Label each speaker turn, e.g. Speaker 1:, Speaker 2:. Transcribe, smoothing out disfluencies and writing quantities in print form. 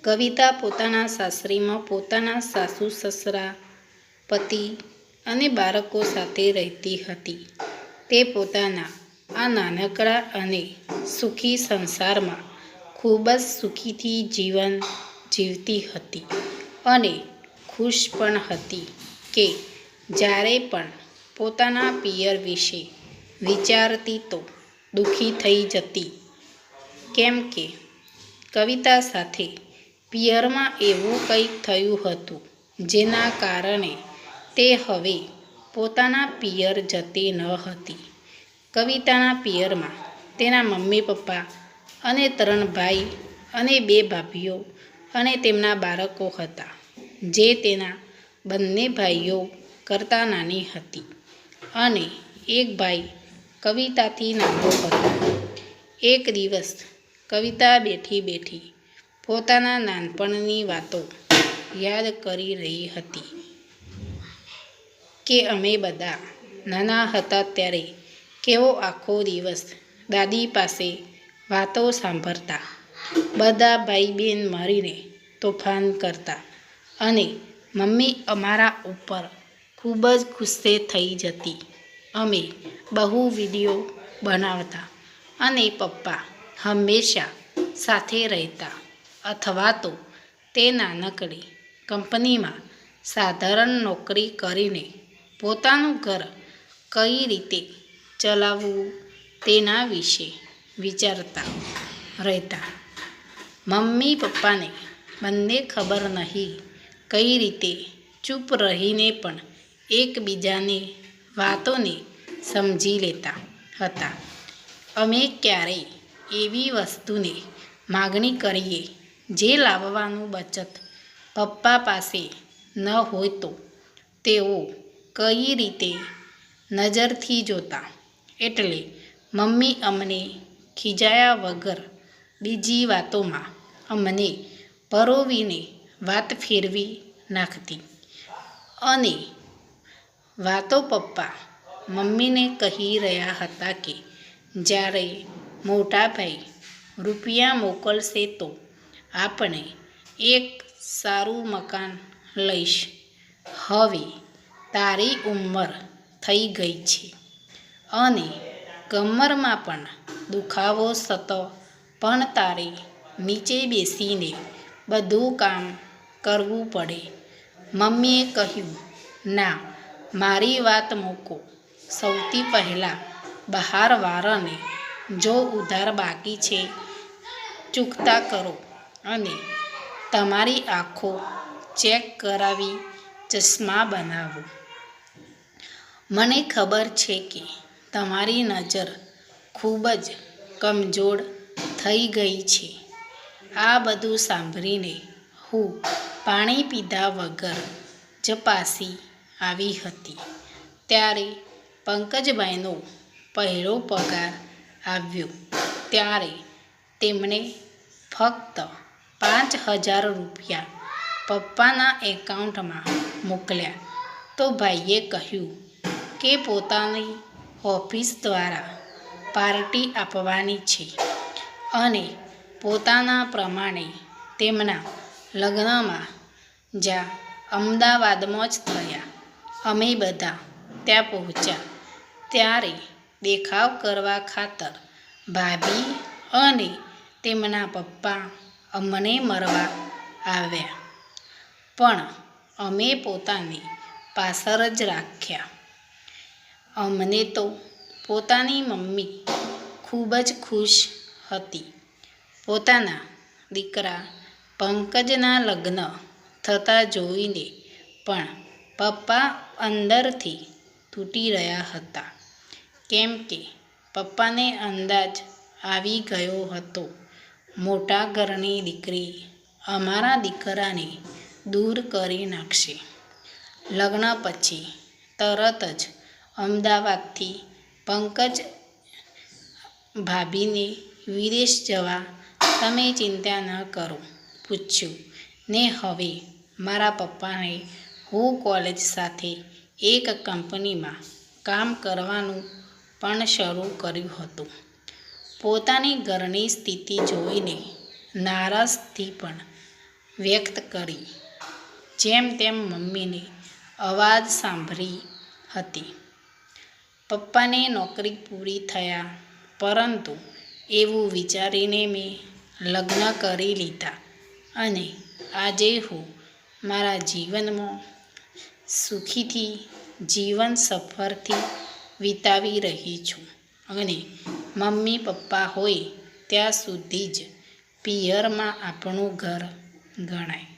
Speaker 1: કવિતા પોતાના સાસરીમાં પોતાના સાસુ સસરા, પતિ અને બાળકો સાથે રહેતી હતી. તે પોતાના આ નાનકડા અને સુખી સંસારમાં ખૂબ જ સુખીથી જીવન જીવતી હતી અને ખુશ પણ હતી કે જ્યારે પણ પોતાના પિયર વિશે વિચારતી તો દુઃખી થઈ જતી, કેમ કે કવિતા સાથે પિયરમાં એવું કંઈક થયું હતું જેના કારણે તે હવે પોતાના પિયર જતી ન હતી. કવિતાના પિયરમાં તેના મમ્મી પપ્પા અને 3 ભાઈ અને 2 ભાભીઓ અને તેમના બાળકો હતા, જે તેના બંને ભાઈઓ કરતાં નાની હતી અને એક ભાઈ કવિતાથી નાનો હતો. એક દિવસ કવિતા બેઠી બેઠી પોતાના નાનપણની વાતો યાદ કરી રહી હતી કે અમે બધા નાના હતા ત્યારે કેવો આખો દિવસ દાદી પાસે વાતો સાંભળતા, બધા ભાઈ બહેન મળીને તોફાન કરતા અને મમ્મી અમારા ઉપર ખૂબ જ ગુસ્સે થઈ જતી. અમે બહુ વિડીયો બનાવતા અને પપ્પા હંમેશા સાથે રહેતા અથવા તો તે નાનકડી કંપનીમાં સાધારણ નોકરી કરીને પોતાનું ઘર કઈ રીતે ચલાવવું તેના વિશે વિચારતા રહેતા. મમ્મી પપ્પાને બંને ખબર નહીં કઈ રીતે ચૂપ રહીને પણ એકબીજાની વાતોને સમજી લેતા હતા. અમે ક્યારેય એવી વસ્તુની માગણી કરીએ જે લાવવાનું બચત પપ્પા પાસે ન હોય તો તેઓ કઈ રીતે નજરથી જોતા, એટલે મમ્મી અમને ખીજાયા વગર બીજી વાતોમાં અમને પરોવીને વાત ફેરવી નાખતી અને વાતો પપ્પા મમ્મીને કહી રહ્યા હતા કે જ્યારે મોટા ભાઈ રૂપિયા મોકલશે તો આપણે એક સારું મકાન લઈશ. હવે તારી ઉંમર થઈ ગઈ છે અને કમરમાં પણ દુખાવો થતો પણ તારે નીચે બેસીને બધું કામ કરવું પડે. મમ્મીએ કહ્યું, ના, મારી વાત મૂકો. સૌથી પહેલાં બહારવાળાને જો ઉધાર બાકી છે ચૂકતા કરો અને તમારી આંખો ચેક કરાવી ચશ્મા બનાવો. મને ખબર છે કે તમારી નજર ખૂબ જ કમજોર થઈ ગઈ છે. આ બધું સાંભળીને હું પાણી પીધા વગર જ પાછી આવી હતી. ત્યારે પંકજભાઈનો પહેલો પગાર આવ્યો ત્યારે તેમણે ફક્ત 5,000 રૂપિયા પપ્પાના એકાઉન્ટમાં મોકલ્યા તો ભાઈએ કહ્યું કે પોતાની ઓફિસ દ્વારા પાર્ટી આપવાની છે અને પોતાના પ્રમાણે તેમના લગ્નમાં જ્યાં અમદાવાદમાં જ થયા. અમે બધા ત્યાં પહોંચ્યા ત્યારે દેખાવ કરવા ખાતર ભાભી અને તેમના પપ્પા અમને મળવા આવ્યા, પણ અમે પોતાની પાછળ જ રાખ્યા. અમને તો પોતાની મમ્મી ખૂબ જ ખુશ હતી. પોતાના દીકરા પંકજના લગ્ન થતા જોઈને પણ પપ્પા અંદરથી તૂટી રહ્યા હતા, કેમ કે પપ્પાને અંદાજ આવી ગયો હતો મોટા ઘરની દીકરી અમારા દીકરાને દૂર કરી નાખશે. લગ્ન પછી તરત જ અમદાવાદથી પંકજ ભાભીને વિદેશ જવા તમે ચિંતા ન કરો પૂછ્યું ને હવે મારા પપ્પાને હું કોલેજ સાથે એક કંપનીમાં કામ કરવાનું પણ શરૂ કર્યું હતું. પોતાની ઘરની સ્થિતિ જોઈને નારાજથી પણ વ્યક્ત કરી. જેમ તેમ મમ્મીની અવાજ સાંભળી હતી. પપ્પાને નોકરી પૂરી થયા, પરંતુ એવું વિચારીને મેં લગ્ન કરી લીધા અને આજે હું મારા જીવનમાં સુખીથી જીવન સફરથી વિતાવી રહી છું અને મમ્મી પપ્પા હોય ત્યાં સુધી જ પિયરમાં આપણું ઘર ગણાય.